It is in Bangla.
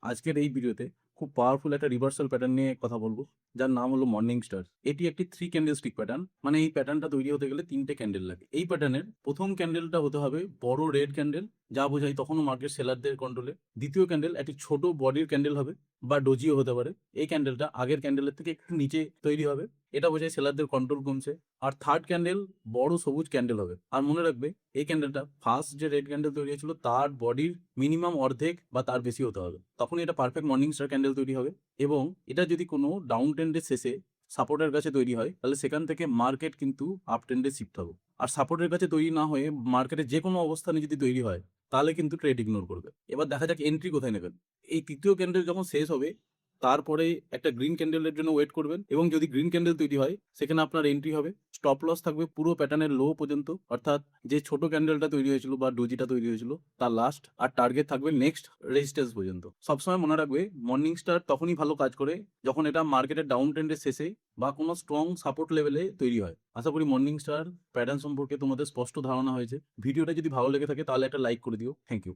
আজকের এই ভিডিওতে খুব পাওয়ারফুল একটা রিভার্সাল প্যাটার্ন নিয়ে কথা বলবো, যার নাম হলো মর্নিং স্টার। এটি একটি 3 ক্যান্ডেল স্টিক প্যাটার্ন। মানে এই প্যাটার্নটা তৈরি হতে গেলে 3টে ক্যান্ডেল লাগে। এই প্যাটার্নের প্রথম ক্যান্ডেলটা হতে হবে বড় রেড ক্যান্ডেল, যা বোঝায় তখনও মার্কেট সেলারদের কন্ট্রোলে। দ্বিতীয় ক্যান্ডেল একটি ছোট বডির ক্যান্ডেল হবে বা ডোজিও হতে পারে। এই ক্যান্ডেলটা আগের ক্যান্ডেলের থেকে একটু নিচে তৈরি হবে, এটা বোঝায় সেলারদের কন্ট্রোল কমছে। আর থার্ড ক্যান্ডেল বড় সবুজ ক্যান্ডেল হবে। আর মনে রাখবে, এই ক্যান্ডেলটা ফার্স্ট যে রেড ক্যান্ডেল তৈরি হয়েছিল তার বডির মিনিমাম অর্ধেক বা তার বেশি হতে হবে, তখনই এটা পারফেক্ট মর্নিং স্টার ক্যান্ডেল তৈরি হবে। এবং এটা যদি কোনো ডাউন ট্রেন্ডের শেষে সাপোর্টের কাছে তৈরি হয়, তাহলে সেখান থেকে মার্কেট কিন্তু আপ ট্রেন্ডে শিফট হবে। আর সাপোর্টের কাছে তৈরি না হয়ে মার্কেটে যে কোনো অবস্থানে যদি তৈরি হয়, তাহলে কিন্তু ট্রেড ইগনোর করবে। এবার দেখা যাক এন্ট্রি কোথায় নেবেন। এই তৃতীয় ক্যান্ডেল যখন শেষ হবে, তারপরে একটা গ্রিন ক্যান্ডেলের জন্য ওয়েট করবেন, এবং যদি গ্রিন ক্যান্ডেল তৈরি হয় সেখানে আপনার এন্ট্রি হবে। স্টপ লস থাকবে পুরো প্যাটার্নের লো পর্যন্ত, অর্থাৎ যে ছোট ক্যান্ডেলটা তৈরি হয়েছিল বা ডোজিটা তৈরি হয়েছিল তার লাস্ট, আর টার্গেট থাকবে নেক্সট রেজিস্ট্যান্স পর্যন্ত। সবসময় মনে রাখবে, মর্নিং স্টার তখনই ভালো কাজ করে যখন এটা মার্কেটের ডাউন ট্রেন্ডের শেষে বা কোনো স্ট্রং সাপোর্ট লেভেলে তৈরি হয়। আশা করি মর্নিং স্টার প্যাটার্ন সম্পর্কে তোমাদের স্পষ্ট ধারণা হয়েছে। ভিডিওটা যদি ভালো লেগে থাকে তাহলে একটা লাইক করে দিও। Thank you.